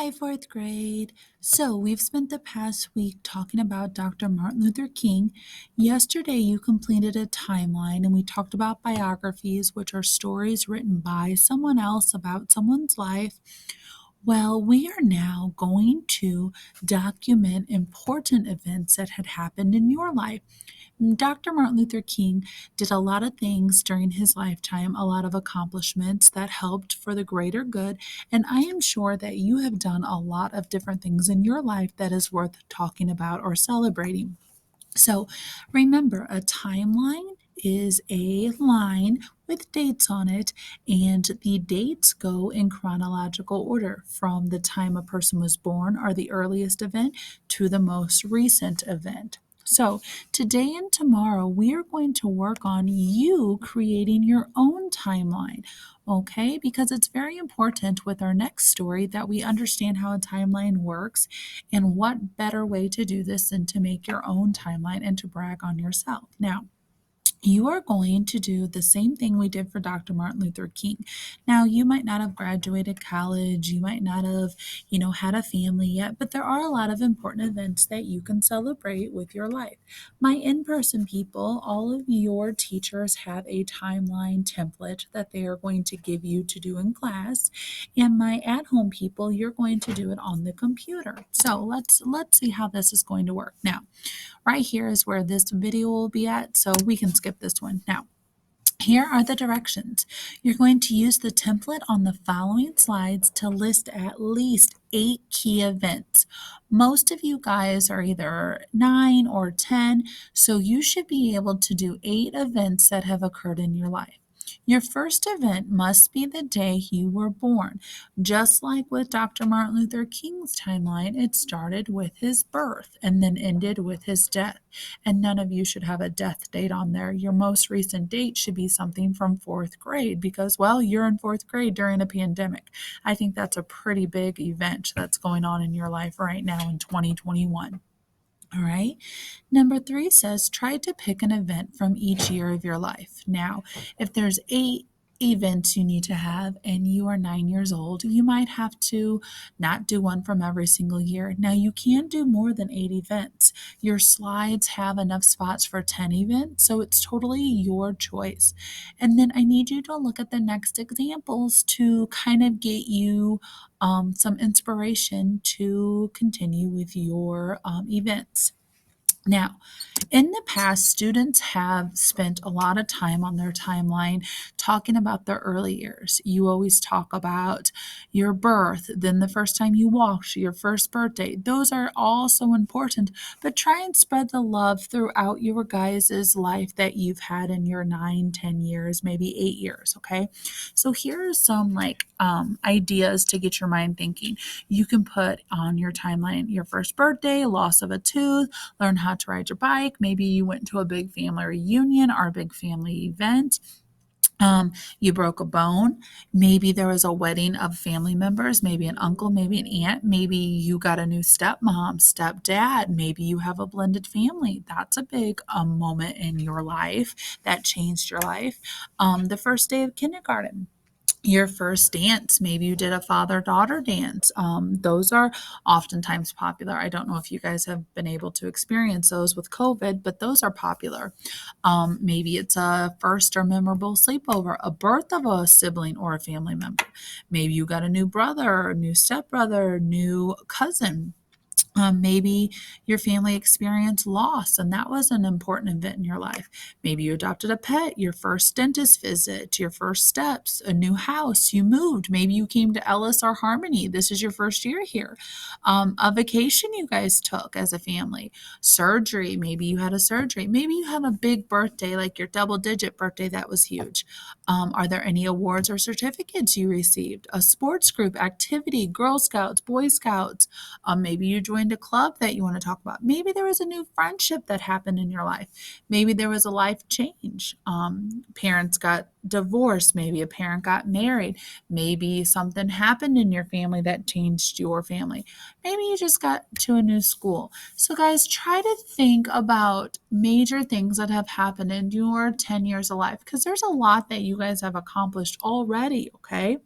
Hi, fourth grade. So, we've spent the past week talking about Dr. Martin Luther King. Yesterday, you completed a timeline and we talked about biographies, which are stories written by someone else about someone's life. Well, we are now going to document important events that had happened in your life. Dr. Martin Luther King did a lot of things during his lifetime, a lot of accomplishments that helped for the greater good. And I am sure that you have done a lot of different things in your life that is worth talking about or celebrating. So remember, a timeline is a line with dates on it, and the dates go in chronological order from the time a person was born or the earliest event to the most recent event. So, today and tomorrow, we are going to work on you creating your own timeline, okay? Because it's very important with our next story that we understand how a timeline works, and what better way to do this than to make your own timeline and to brag on yourself. Now, you are going to do the same thing we did for Dr. Martin Luther King. Now, you might not have graduated college, you might not have, had a family yet, but there are a lot of important events that you can celebrate with your life. My in-person people, all of your teachers have a timeline template that they are going to give you to do in class, and my at-home people, you're going to do it on the computer. So, let's see how this is going to work. Now, right here is where this video will be at, so we can skip this one. Now, here are the directions. You're going to use the template on the following slides to list at least 8 key events. Most of you guys are either 9 or 10, so you should be able to do 8 events that have occurred in your life. Your first event must be the day you were born. Just like with Dr. Martin Luther King's timeline, it started with his birth and then ended with his death. And none of you should have a death date on there. Your most recent date should be something from fourth grade because, well, you're in fourth grade during a pandemic. I think that's a pretty big event that's going on in your life right now in 2021. All right. Number 3 says try to pick an event from each year of your life. Now, if there's 8 events you need to have and you are 9 years old, you might have to not do one from every single year. Now, you can do more than 8 events. Your slides have enough spots for 10 events, so it's totally your choice. And then I need you to look at the next examples to kind of get you some inspiration to continue with your events. Now, in the past, students have spent a lot of time on their timeline talking about their early years. You always talk about your birth, then the first time you walked, your first birthday. Those are all so important, but try and spread the love throughout your guys' life that you've had in your 9, 10 years, maybe 8 years, okay? So here are some ideas to get your mind thinking. You can put on your timeline your first birthday, loss of a tooth, learn how to ride your bike. Maybe you went to a big family reunion or a big family event. You broke a bone. Maybe there was a wedding of family members, maybe an uncle, maybe an aunt. Maybe you got a new stepmom, stepdad. Maybe you have a blended family. That's a big moment in your life that changed your life. The first day of kindergarten, your first dance. Maybe you did a father-daughter dance. Those are oftentimes popular. I don't know if you guys have been able to experience those with COVID, but those are popular. Maybe it's a first or memorable sleepover, a birth of a sibling or a family member. Maybe you got a new brother, a new stepbrother, new cousin. Maybe your family experienced loss, and that was an important event in your life. Maybe you adopted a pet, your first dentist visit, your first steps, a new house, you moved. Maybe you came to Ellis or Harmony. This is your first year here. A vacation you guys took as a family. Surgery. Maybe you had a surgery. Maybe you had a big birthday, like your double-digit birthday. That was huge. Are there any awards or certificates you received? A sports group, activity, Girl Scouts, Boy Scouts. Maybe you joined a club that you want to talk about. Maybe there was a new friendship that happened in your life. Maybe there was a life change. Parents got divorced. Maybe a parent got married. Maybe something happened in your family that changed your family. Maybe you just got to a new school. So guys, try to think about major things that have happened in your 10 years of life because there's a lot that you guys have accomplished already, okay?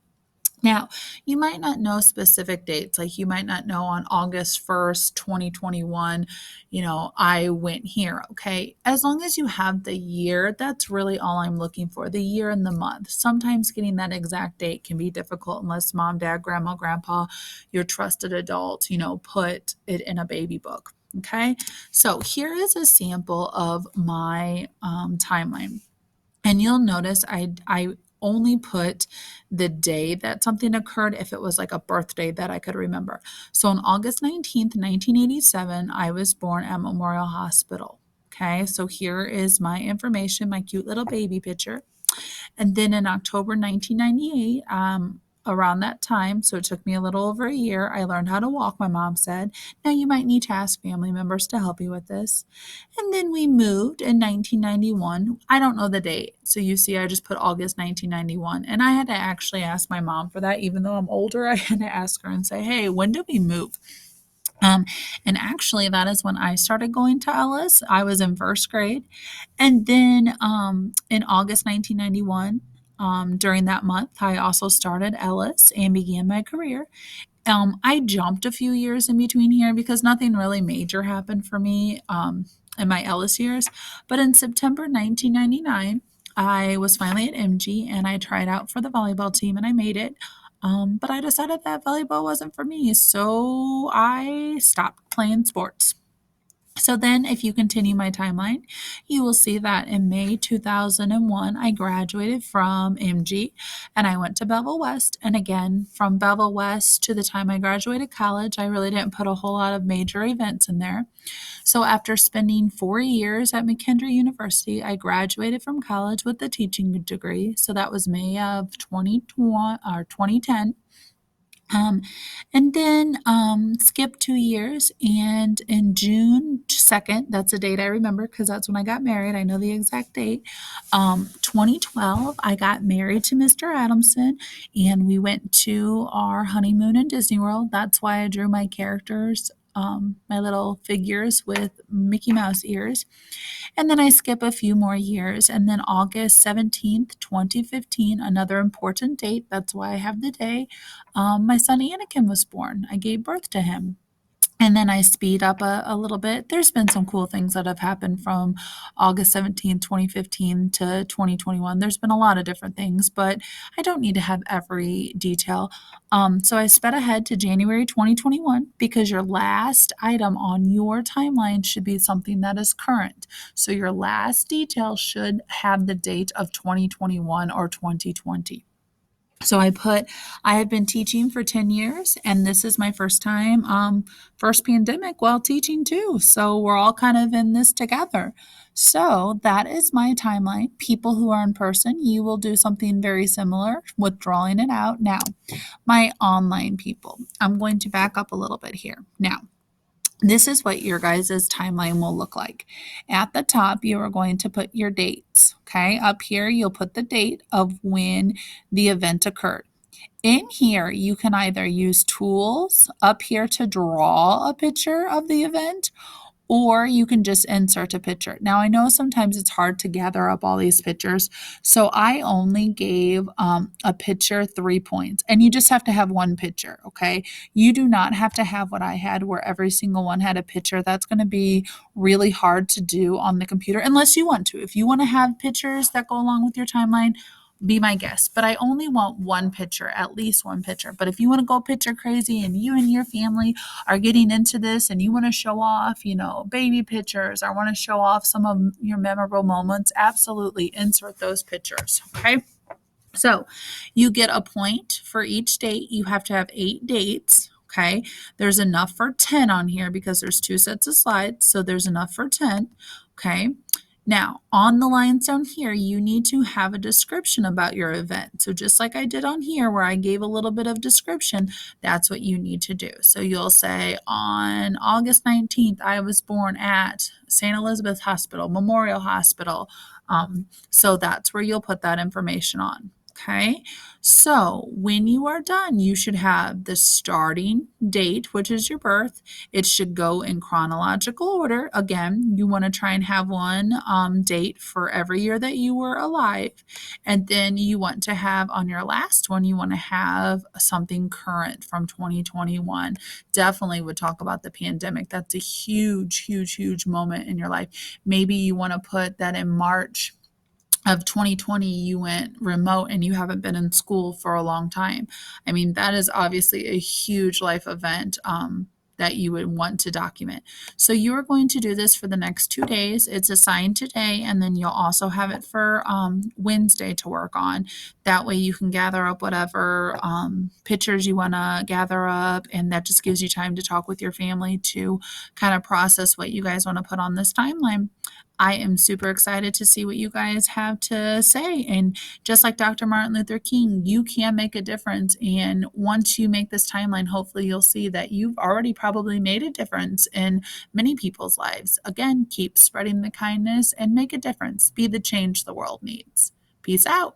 Now, you might not know specific dates, like you might not know on August 1st, 2021, I went here, okay? As long as you have the year, that's really all I'm looking for, the year and the month. Sometimes getting that exact date can be difficult unless mom, dad, grandma, grandpa, your trusted adult, put it in a baby book, okay? So here is a sample of my timeline. And you'll notice I only put the day that something occurred if it was like a birthday that I could remember. So on August 19th, 1987, I was born at Memorial Hospital. Okay, so here is my information, my cute little baby picture. And then in October 1998, around that time, so it took me a little over a year, I learned how to walk, my mom said. Now you might need to ask family members to help you with this. And then we moved in 1991. I don't know the date. So you see, I just put August 1991. And I had to actually ask my mom for that. Even though I'm older, I had to ask her and say, hey, when did we move? Um, and actually, that is when I started going to Ellis. I was in first grade. And then in August 1991, during that month, I also started Ellis and began my career. I jumped a few years in between here because nothing really major happened for me in my Ellis years. But in September 1999, I was finally at MG and I tried out for the volleyball team and I made it. But I decided that volleyball wasn't for me, so I stopped playing sports. So then, if you continue my timeline, you will see that in May 2001, I graduated from MG and I went to Bevel West. And again, from Bevel West to the time I graduated college, I really didn't put a whole lot of major events in there. So after spending 4 years at McKendree University, I graduated from college with a teaching degree. So that was May of 2020 or 2010. Um, and then skip 2 years, and in June 2nd, that's a date I remember because that's when I got married. I know the exact date. 2012, I got married to Mr. Adamson, and we went to our honeymoon in Disney World. That's why I drew my characters, my little figures with Mickey Mouse ears. And then I skip a few more years. And then August 17th, 2015, another important date. That's why I have the day. My son Anakin was born. I gave birth to him. And then I speed up a little bit. There's been some cool things that have happened from August 17th, 2015 to 2021. There's been a lot of different things, but I don't need to have every detail. So I sped ahead to January 2021 because your last item on your timeline should be something that is current. So your last detail should have the date of 2021 or 2020. So I have been teaching for 10 years, and this is my first time, first pandemic while teaching too. So we're all kind of in this together. So that is my timeline. People who are in person, you will do something very similar with drawing it out. Now, my online people, I'm going to back up a little bit here. Now, this is what your guys' timeline will look like. At the top, you are going to put your dates. Okay. Up here, you'll put the date of when the event occurred. In here, you can either use tools up here to draw a picture of the event, or you can just insert a picture. Now, I know sometimes it's hard to gather up all these pictures, so I only gave a picture 3 points, and you just have to have one picture, okay? You do not have to have what I had where every single one had a picture. That's going to be really hard to do on the computer unless you want to. If you want to have pictures that go along with your timeline, be my guest. But I only want one picture, at least one picture. But if you want to go picture crazy and you and your family are getting into this and you want to show off, baby pictures, or want to show off some of your memorable moments, absolutely insert those pictures. Okay. So you get a point for each date. You have to have 8 dates. Okay. There's enough for 10 on here because there's 2 sets of slides. So there's enough for 10. Okay. Now, on the lines down here, you need to have a description about your event. So just like I did on here where I gave a little bit of description, that's what you need to do. So you'll say on August 19th, I was born at St. Elizabeth Hospital, Memorial Hospital. So that's where you'll put that information on. Okay, so when you are done, you should have the starting date, which is your birth. It should go in chronological order. Again, you want to try and have one date for every year that you were alive. And then you want to have on your last one, you want to have something current from 2021. Definitely would talk about the pandemic. That's a huge, huge, huge moment in your life. Maybe you want to put that in March of 2020 you went remote and you haven't been in school for a long time. I mean, that is obviously a huge life event that you would want to document. So you are going to do this for the next 2 days. It's assigned today, and then you'll also have it for Wednesday to work on. That way you can gather up whatever pictures you want to gather up, and that just gives you time to talk with your family to kind of process what you guys want to put on this timeline. I am super excited to see what you guys have to say. And just like Dr. Martin Luther King, you can make a difference. And once you make this timeline, hopefully you'll see that you've already probably made a difference in many people's lives. Again, keep spreading the kindness and make a difference. Be the change the world needs. Peace out.